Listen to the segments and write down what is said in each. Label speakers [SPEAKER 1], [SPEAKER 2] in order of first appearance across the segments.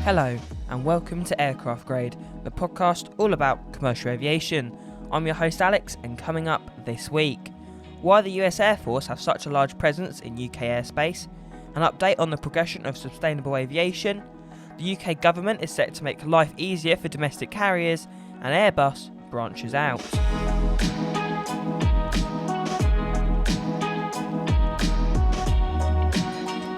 [SPEAKER 1] Hello and welcome to AircraftGrade, the podcast all about commercial aviation. I'm your host Alex, and coming up this week, why the US Air Force have such a large presence in UK airspace, an update on the progression of sustainable aviation, the UK government is set to make life easier for domestic carriers, and Airbus branches out.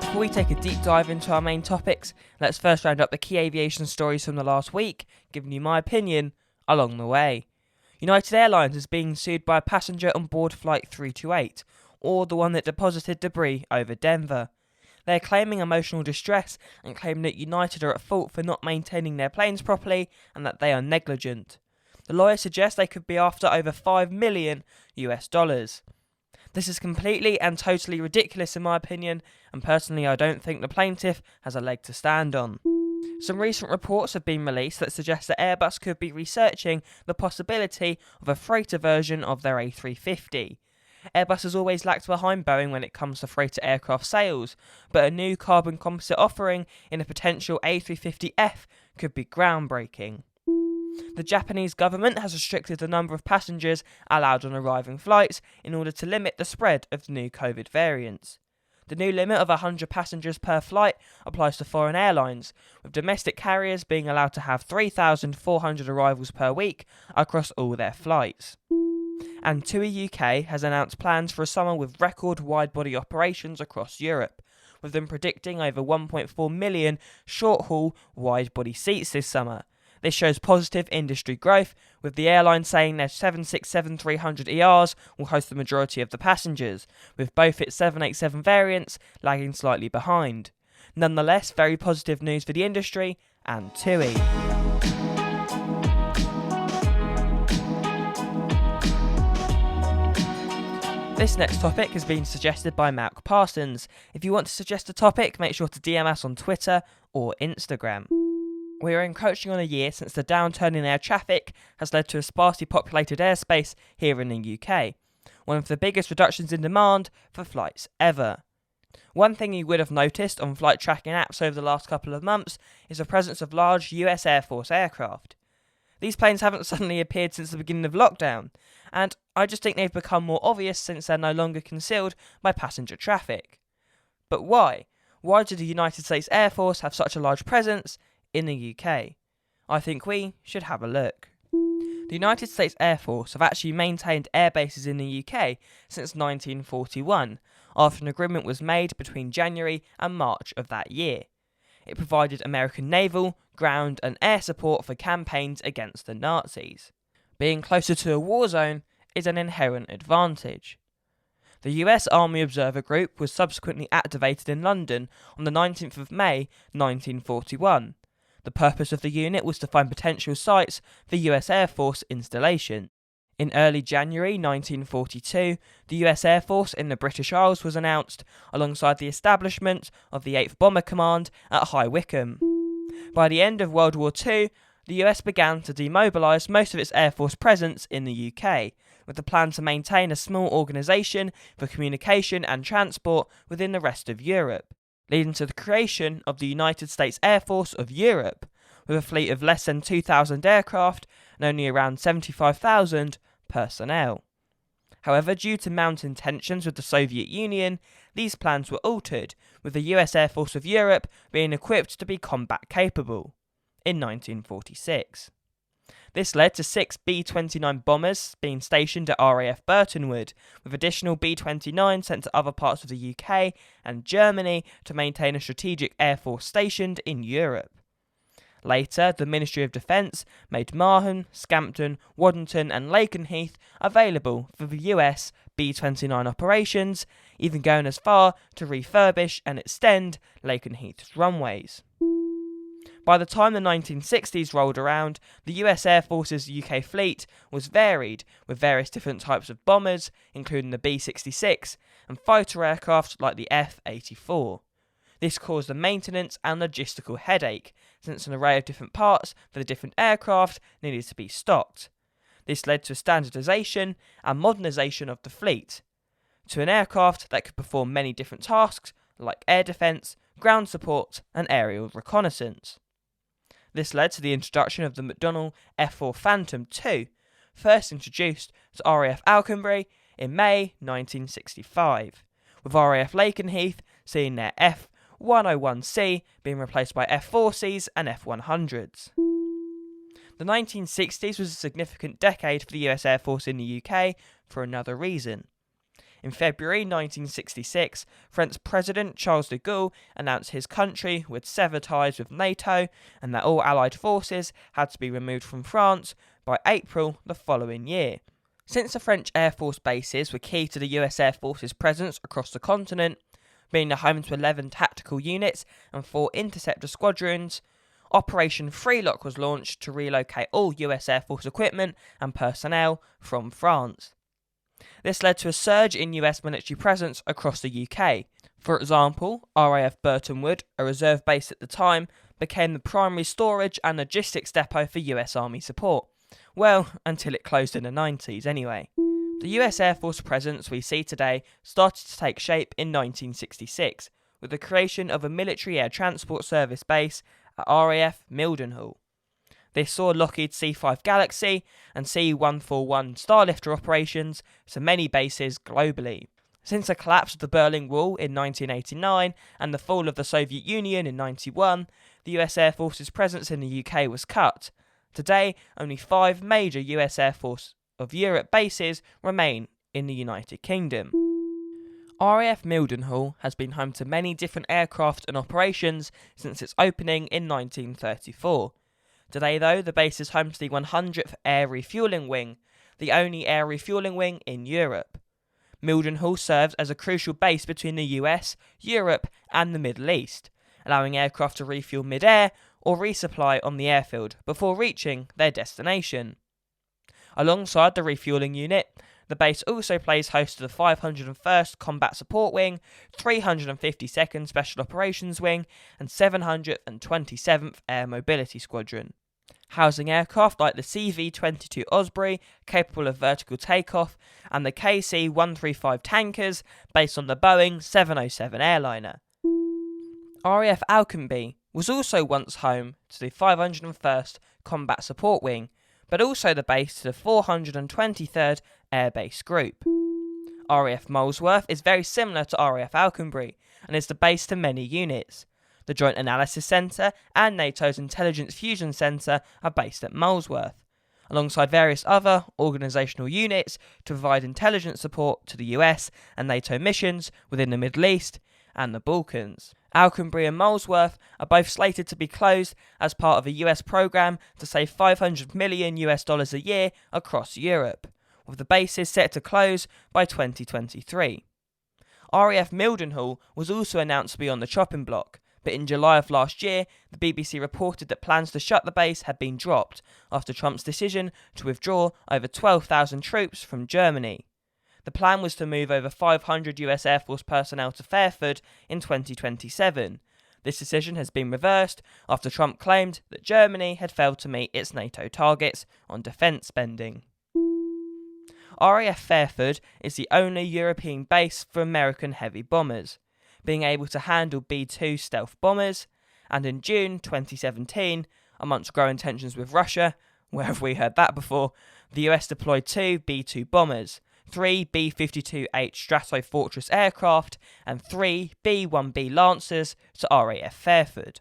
[SPEAKER 1] Before we take a deep dive into our main topics, let's first round up the key aviation stories from the last week, giving you my opinion along the way. United Airlines is being sued by a passenger on board Flight 328, or the one that deposited debris over Denver. They are claiming emotional distress and claim that United are at fault for not maintaining their planes properly and that they are negligent. The lawyers suggest they could be after over $5 million. This is completely and totally ridiculous in my opinion, and personally I don't think the plaintiff has a leg to stand on. Some recent reports have been released that suggest that Airbus could be researching the possibility of a freighter version of their A350. Airbus has always lagged behind Boeing when it comes to freighter aircraft sales, but a new carbon composite offering in a potential A350F could be groundbreaking. The Japanese government has restricted the number of passengers allowed on arriving flights in order to limit the spread of the new COVID variants. The new limit of 100 passengers per flight applies to foreign airlines, with domestic carriers being allowed to have 3,400 arrivals per week across all their flights. And TUI UK has announced plans for a summer with record wide-body operations across Europe, with them predicting over 1.4 million short-haul wide-body seats this summer. This shows positive industry growth, with the airline saying their 767-300ERs will host the majority of the passengers, with both its 787 variants lagging slightly behind. Nonetheless, very positive news for the industry and TUI. This next topic has been suggested by Mark Parsons. If you want to suggest a topic, make sure to DM us on Twitter or Instagram. We are encroaching on a year since the downturn in air traffic has led to a sparsely populated airspace here in the UK, one of the biggest reductions in demand for flights ever. One thing you would have noticed on flight tracking apps over the last couple of months is the presence of large US Air Force aircraft. These planes haven't suddenly appeared since the beginning of lockdown, and I just think they've become more obvious since they're no longer concealed by passenger traffic. But why? Why did the United States Air Force have such a large presence in the UK? I think we should have a look. The United States Air Force have actually maintained air bases in the UK since 1941, after an agreement was made between January and March of that year. It provided American naval, ground and air support for campaigns against the Nazis. Being closer to a war zone is an inherent advantage. The US Army Observer Group was subsequently activated in London on the 19th of May 1941. The purpose of the unit was to find potential sites for US Air Force installation. In early January 1942, the US Air Force in the British Isles was announced, alongside the establishment of the 8th Bomber Command at High Wycombe. By the end of World War II, the US began to demobilise most of its Air Force presence in the UK, with the plan to maintain a small organisation for communication and transport within the rest of Europe, leading to the creation of the United States Air Force of Europe, with a fleet of less than 2,000 aircraft and only around 75,000 personnel. However, due to mounting tensions with the Soviet Union, these plans were altered, with the US Air Force of Europe being equipped to be combat capable in 1946. This led to 6 B-29 bombers being stationed at RAF Burtonwood, with additional B-29 sent to other parts of the UK and Germany to maintain a strategic air force stationed in Europe. Later, the Ministry of Defence made Marham, Scampton, Waddington and Lakenheath available for the US B-29 operations, even going as far to refurbish and extend Lakenheath's runways. By the time the 1960s rolled around, the US Air Force's UK fleet was varied, with various different types of bombers, including the B-66, and fighter aircraft like the F-84. This caused a maintenance and logistical headache, since an array of different parts for the different aircraft needed to be stocked. This led to a standardisation and modernisation of the fleet, to an aircraft that could perform many different tasks like air defence, ground support and aerial reconnaissance. This led to the introduction of the McDonnell F4 Phantom II, first introduced to RAF Alconbury in May 1965, with RAF Lakenheath seeing their F101C being replaced by F4Cs and F100s. The 1960s was a significant decade for the US Air Force in the UK for another reason. In February 1966, French President Charles de Gaulle announced his country would sever ties with NATO and that all Allied forces had to be removed from France by April the following year. Since the French Air Force bases were key to the US Air Force's presence across the continent, being the home to 11 tactical units and 4 interceptor squadrons, Operation Freelock was launched to relocate all US Air Force equipment and personnel from France. This led to a surge in US military presence across the UK. For example, RAF Burton Wood, a reserve base at the time, became the primary storage and logistics depot for US Army support. Well, until it closed in the 90s anyway. The US Air Force presence we see today started to take shape in 1966, with the creation of a military air transport service base at RAF Mildenhall. This saw Lockheed C-5 Galaxy and C-141 Starlifter operations to many bases globally. Since the collapse of the Berlin Wall in 1989 and the fall of the Soviet Union in 1991, the US Air Force's presence in the UK was cut. Today, only 5 major US Air Force of Europe bases remain in the United Kingdom. RAF Mildenhall has been home to many different aircraft and operations since its opening in 1934. Today, though, the base is home to the 100th Air Refuelling Wing, the only air refuelling wing in Europe. Mildenhall serves as a crucial base between the US, Europe and the Middle East, allowing aircraft to refuel mid-air or resupply on the airfield before reaching their destination. Alongside the refuelling unit, the base also plays host to the 501st Combat Support Wing, 352nd Special Operations Wing and 727th Air Mobility Squadron, housing aircraft like the CV-22 Osprey, capable of vertical takeoff, and the KC-135 tankers, based on the Boeing 707 airliner. RAF Alconbury was also once home to the 501st Combat Support Wing, but also the base to the 423rd Air Base Group. RAF Molesworth is very similar to RAF Alconbury, and is the base to many units. The Joint Analysis Centre and NATO's Intelligence Fusion Centre are based at Molesworth, alongside various other organisational units to provide intelligence support to the US and NATO missions within the Middle East and the Balkans. Alconbury and Molesworth are both slated to be closed as part of a US programme to save $500 million a year across Europe, with the bases set to close by 2023. RAF Mildenhall was also announced to be on the chopping block, but in July of last year, the BBC reported that plans to shut the base had been dropped after Trump's decision to withdraw over 12,000 troops from Germany. The plan was to move over 500 US Air Force personnel to Fairford in 2027. This decision has been reversed after Trump claimed that Germany had failed to meet its NATO targets on defence spending. RAF Fairford is the only European base for American heavy bombers, being able to handle B-2 stealth bombers, and in June 2017, amongst growing tensions with Russia, where have we heard that before, the US deployed 2 B-2 bombers, 3 B-52H Stratofortress aircraft, and 3 B-1B Lancers to RAF Fairford.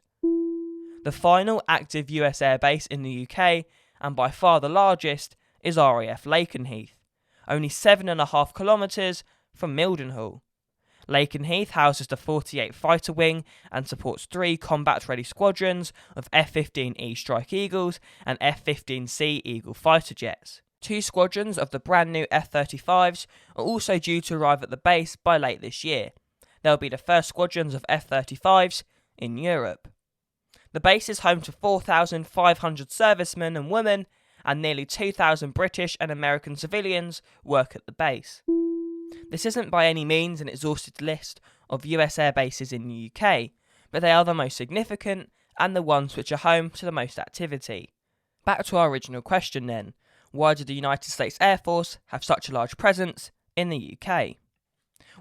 [SPEAKER 1] The final active US air base in the UK, and by far the largest, is RAF Lakenheath, only 7.5 kilometres from Mildenhall. Lakenheath houses the 48 Fighter Wing and supports 3 combat-ready squadrons of F-15E Strike Eagles and F-15C Eagle fighter jets. 2 squadrons of the brand new F-35s are also due to arrive at the base by late this year. They'll be the first squadrons of F-35s in Europe. The base is home to 4,500 servicemen and women, and nearly 2,000 British and American civilians work at the base. This isn't by any means an exhaustive list of US air bases in the UK, but they are the most significant and the ones which are home to the most activity. Back to our original question then. Why did the United States Air Force have such a large presence in the UK?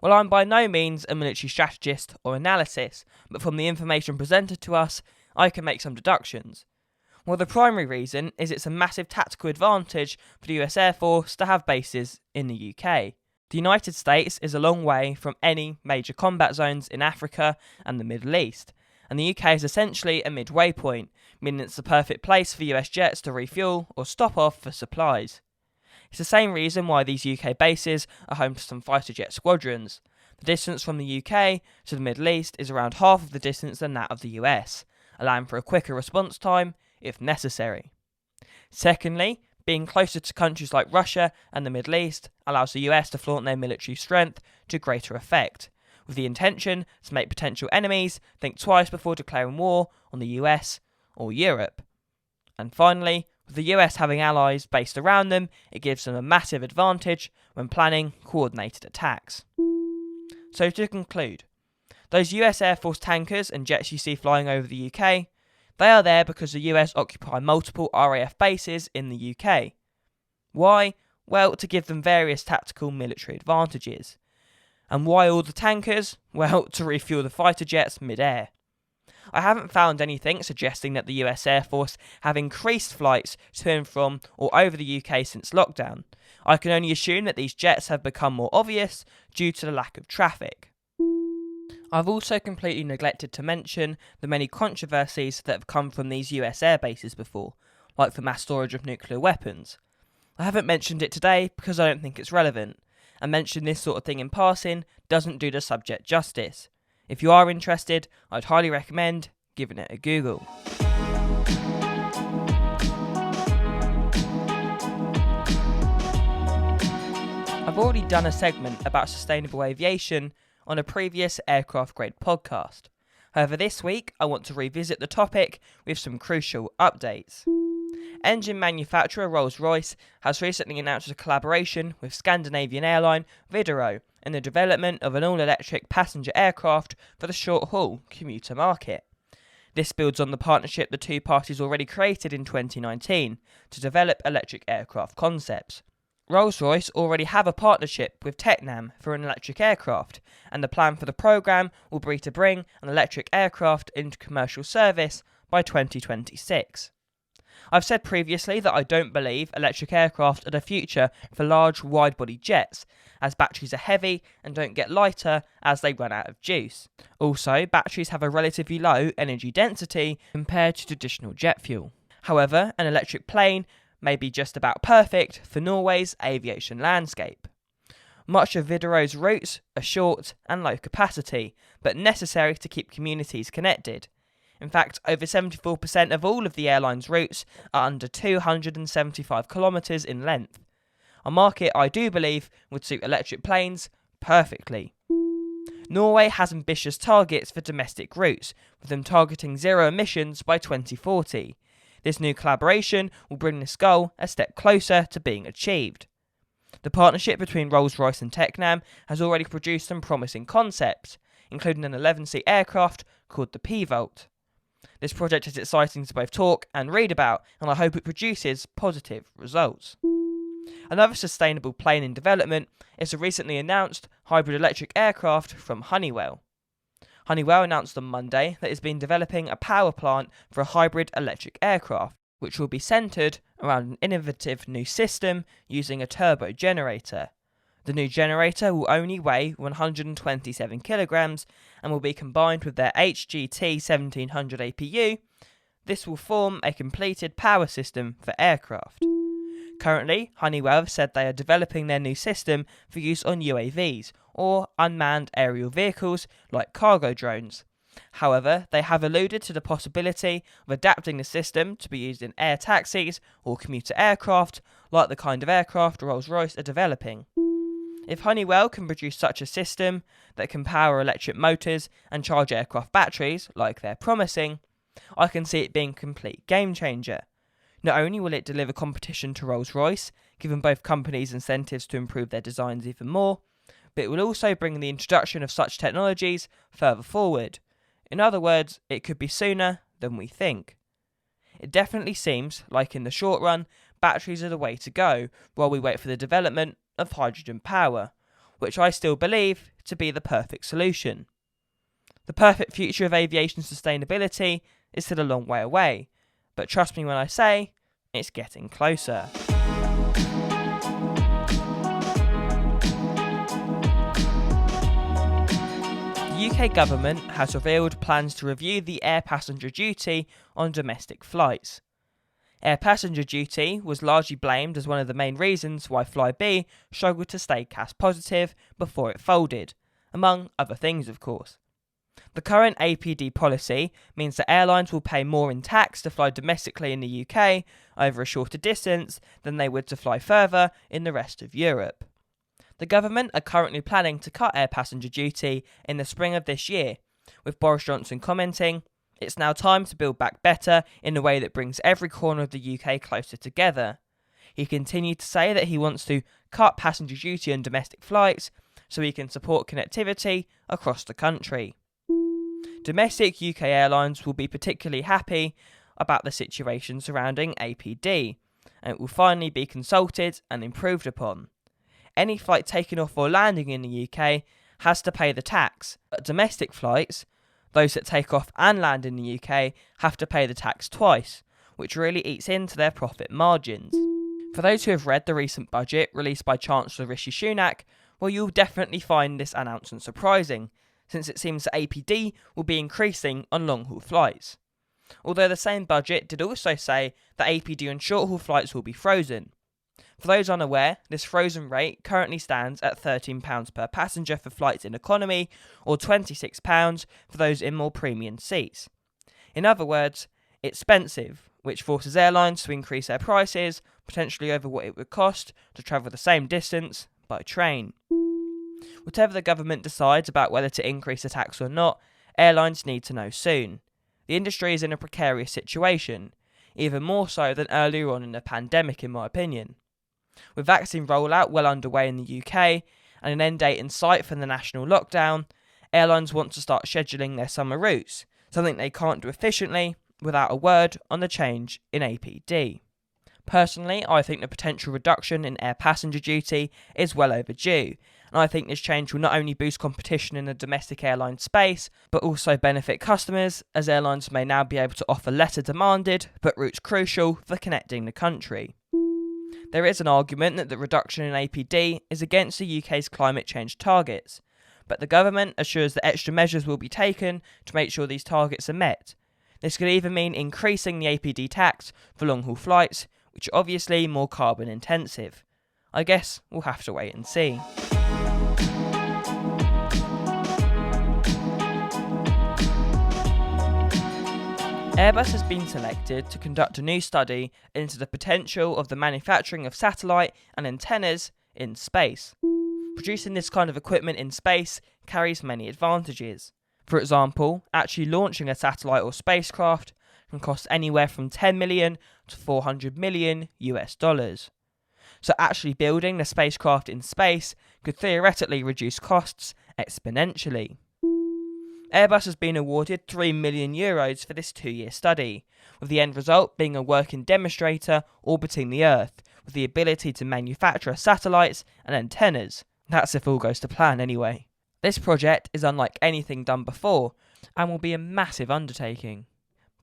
[SPEAKER 1] Well, I'm by no means a military strategist or analysis, but from the information presented to us, I can make some deductions. Well, the primary reason is it's a massive tactical advantage for the US Air Force to have bases in the UK. The United States is a long way from any major combat zones in Africa and the Middle East, and the UK is essentially a midway point, meaning it's the perfect place for US jets to refuel or stop off for supplies. It's the same reason why these UK bases are home to some fighter jet squadrons. The distance from the UK to the Middle East is around half of the distance than that of the US, allowing for a quicker response time if necessary. Secondly, being closer to countries like Russia and the Middle East allows the US to flaunt their military strength to greater effect, with the intention to make potential enemies think twice before declaring war on the US or Europe. And finally, with the US having allies based around them, it gives them a massive advantage when planning coordinated attacks. So to conclude, those US Air Force tankers and jets you see flying over the UK, they are there because the US occupy multiple RAF bases in the UK. Why? Well, to give them various tactical military advantages. And why all the tankers? Well, to refuel the fighter jets mid-air. I haven't found anything suggesting that the US Air Force have increased flights to and from or over the UK since lockdown. I can only assume that these jets have become more obvious due to the lack of traffic. I've also completely neglected to mention the many controversies that have come from these US air bases before, like the mass storage of nuclear weapons. I haven't mentioned it today because I don't think it's relevant, and mentioning this sort of thing in passing doesn't do the subject justice. If you are interested, I'd highly recommend giving it a Google. I've already done a segment about sustainable aviation on a previous AircraftGrade podcast. However, this week I want to revisit the topic with some crucial updates. Engine manufacturer Rolls-Royce has recently announced a collaboration with Scandinavian airline Widerøe in the development of an all-electric passenger aircraft for the short-haul commuter market. This builds on the partnership the two parties already created in 2019 to develop electric aircraft concepts. Rolls-Royce already have a partnership with Tecnam for an electric aircraft, and the plan for the programme will be to bring an electric aircraft into commercial service by 2026. I've said previously that I don't believe electric aircraft are the future for large wide-body jets, as batteries are heavy and don't get lighter as they run out of juice. Also, batteries have a relatively low energy density compared to traditional jet fuel. However, an electric plane may be just about perfect for Norway's aviation landscape. Much of Widerøe's routes are short and low capacity, but necessary to keep communities connected. In fact, over 74% of all of the airline's routes are under 275 kilometres in length. A market I do believe would suit electric planes perfectly. Norway has ambitious targets for domestic routes, with them targeting zero emissions by 2040. This new collaboration will bring this goal a step closer to being achieved. The partnership between Rolls-Royce and Tecnam has already produced some promising concepts, including an 11-seat aircraft called the P-Volt. This project is exciting to both talk and read about, and I hope it produces positive results. Another sustainable plane in development is a recently announced hybrid electric aircraft from Honeywell. Honeywell announced on Monday that it's been developing a power plant for a hybrid electric aircraft, which will be centred around an innovative new system using a turbo generator. The new generator will only weigh 127 kilograms and will be combined with their HGT 1700 APU. This will form a completed power system for aircraft. Currently, Honeywell have said they are developing their new system for use on UAVs, or unmanned aerial vehicles like cargo drones. However, they have alluded to the possibility of adapting the system to be used in air taxis or commuter aircraft, like the kind of aircraft Rolls-Royce are developing. If Honeywell can produce such a system that can power electric motors and charge aircraft batteries, like they're promising, I can see it being a complete game changer. Not only will it deliver competition to Rolls-Royce, giving both companies incentives to improve their designs even more, but it will also bring the introduction of such technologies further forward. In other words, it could be sooner than we think. It definitely seems like in the short run, batteries are the way to go while we wait for the development of hydrogen power, which I still believe to be the perfect solution. The perfect future of aviation sustainability is still a long way away, but trust me when I say, it's getting closer. The UK government has revealed plans to review the air passenger duty on domestic flights. Air passenger duty was largely blamed as one of the main reasons why Flybe struggled to stay cash positive before it folded, among other things of course. The current APD policy means that airlines will pay more in tax to fly domestically in the UK over a shorter distance than they would to fly further in the rest of Europe. The government are currently planning to cut air passenger duty in the spring of this year, with Boris Johnson commenting, "It's now time to build back better in a way that brings every corner of the UK closer together." He continued to say that he wants to cut passenger duty on domestic flights so he can support connectivity across the country. Domestic UK airlines will be particularly happy about the situation surrounding APD, and it will finally be consulted and improved upon. Any flight taking off or landing in the UK has to pay the tax, but domestic flights, those that take off and land in the UK, have to pay the tax twice, which really eats into their profit margins. For those who have read the recent budget released by Chancellor Rishi Sunak, well, you'll definitely find this announcement surprising, since it seems that APD will be increasing on long-haul flights. Although the same budget did also say that APD on short-haul flights will be frozen. For those unaware, this frozen rate currently stands at £13 per passenger for flights in economy, or £26 for those in more premium seats. In other words, it's expensive, which forces airlines to increase their prices, potentially over what it would cost to travel the same distance by train. Whatever the government decides about whether to increase the tax or not, airlines need to know soon. The industry is in a precarious situation, even more so than earlier on in the pandemic in my opinion. With vaccine rollout well underway in the UK and an end date in sight for the national lockdown, airlines want to start scheduling their summer routes, something they can't do efficiently without a word on the change in APD. Personally, I think the potential reduction in air passenger duty is well overdue, and I think this change will not only boost competition in the domestic airline space, but also benefit customers, as airlines may now be able to offer lesser demanded, but routes crucial for connecting the country. There is an argument that the reduction in APD is against the UK's climate change targets, but the government assures that extra measures will be taken to make sure these targets are met. This could even mean increasing the APD tax for long-haul flights, which are obviously more carbon intensive. I guess we'll have to wait and see. Airbus has been selected to conduct a new study into the potential of the manufacturing of satellite and antennas in space. Producing this kind of equipment in space carries many advantages. For example, actually launching a satellite or spacecraft can cost anywhere from $10 million to $400 million US. So actually building the spacecraft in space could theoretically reduce costs exponentially. Airbus has been awarded €3 million for this 2-year study, with the end result being a working demonstrator orbiting the Earth, with the ability to manufacture satellites and antennas. That's if all goes to plan anyway. This project is unlike anything done before, and will be a massive undertaking.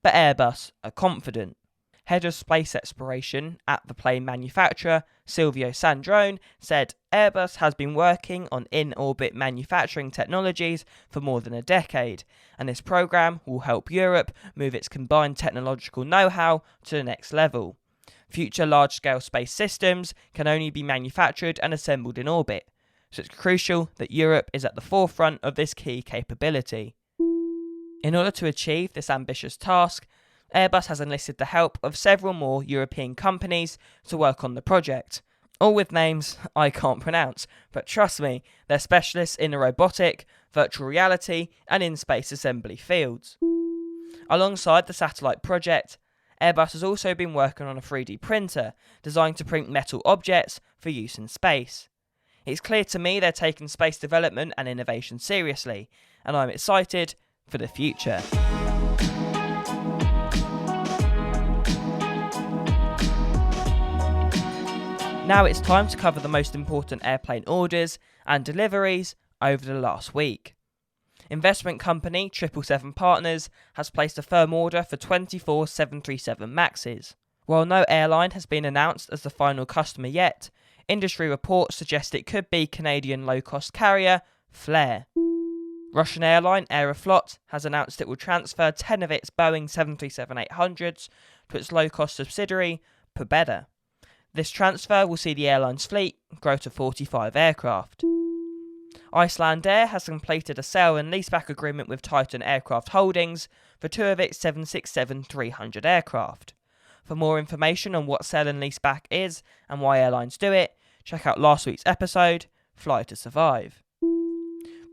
[SPEAKER 1] But Airbus are confident. Head of Space Exploration at the plane manufacturer, Silvio Sandrone, said Airbus has been working on in-orbit manufacturing technologies for more than a decade, and this program will help Europe move its combined technological know-how to the next level. Future large-scale space systems can only be manufactured and assembled in orbit, so it's crucial that Europe is at the forefront of this key capability. In order to achieve this ambitious task, Airbus has enlisted the help of several more European companies to work on the project, all with names I can't pronounce, but trust me, they're specialists in the robotic, virtual reality and in-space assembly fields. Alongside the satellite project, Airbus has also been working on a 3D printer designed to print metal objects for use in space. It's clear to me they're taking space development and innovation seriously, and I'm excited for the future. Now it's time to cover the most important airplane orders and deliveries over the last week. Investment company 777 Partners has placed a firm order for 24 737 MAXs. While no airline has been announced as the final customer yet, industry reports suggest it could be Canadian low-cost carrier Flair. Russian airline Aeroflot has announced it will transfer 10 of its Boeing 737-800s to its low-cost subsidiary, Pobeda. This transfer will see the airline's fleet grow to 45 aircraft. Icelandair has completed a sale and leaseback agreement with Titan Aircraft Holdings for 2 of its 767-300 aircraft. For more information on what sale and leaseback is and why airlines do it, check out last week's episode, Fly to Survive.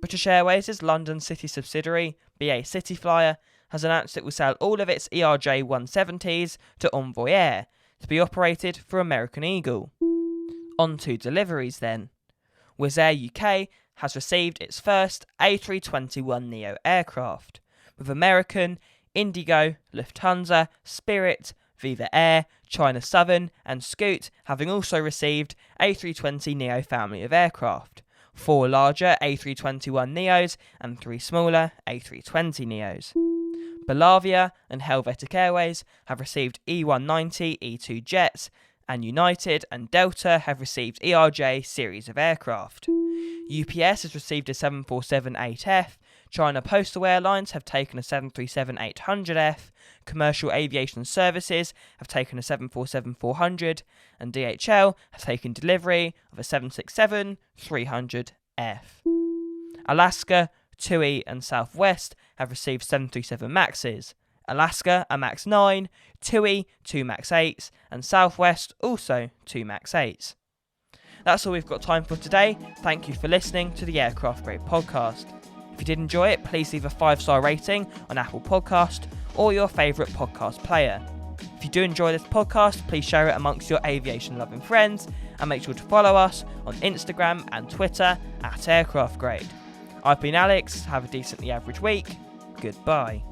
[SPEAKER 1] British Airways' London City subsidiary, BA Cityflyer, has announced it will sell all of its ERJ 170s to Envoy Air to be operated for American Eagle. On to deliveries then. Wizz Air UK has received its first A321neo aircraft, with American, Indigo, Lufthansa, Spirit, Viva Air, China Southern and Scoot having also received A320neo family of aircraft, 4 larger A321neos and 3 smaller A320neos. Belavia and Helvetic Airways have received E190 E2 jets, and United and Delta have received ERJ series of aircraft. UPS has received a 747-8F, China Postal Airlines have taken a 737-800F, Commercial Aviation Services have taken a 747-400, and DHL have taken delivery of a 767-300F. Alaska, TUI and Southwest have received 737 MAXs. Alaska a MAX 9, TUI 2 MAX 8s, and Southwest also 2 MAX 8s. That's all we've got time for today. Thank you for listening to the AircraftGrade podcast. If you did enjoy it, please leave a 5-star rating on Apple Podcast or your favourite podcast player. If you do enjoy this podcast, please share it amongst your aviation-loving friends and make sure to follow us on Instagram and Twitter @AircraftGrade. I've been Alex. Have a decently average week. Goodbye.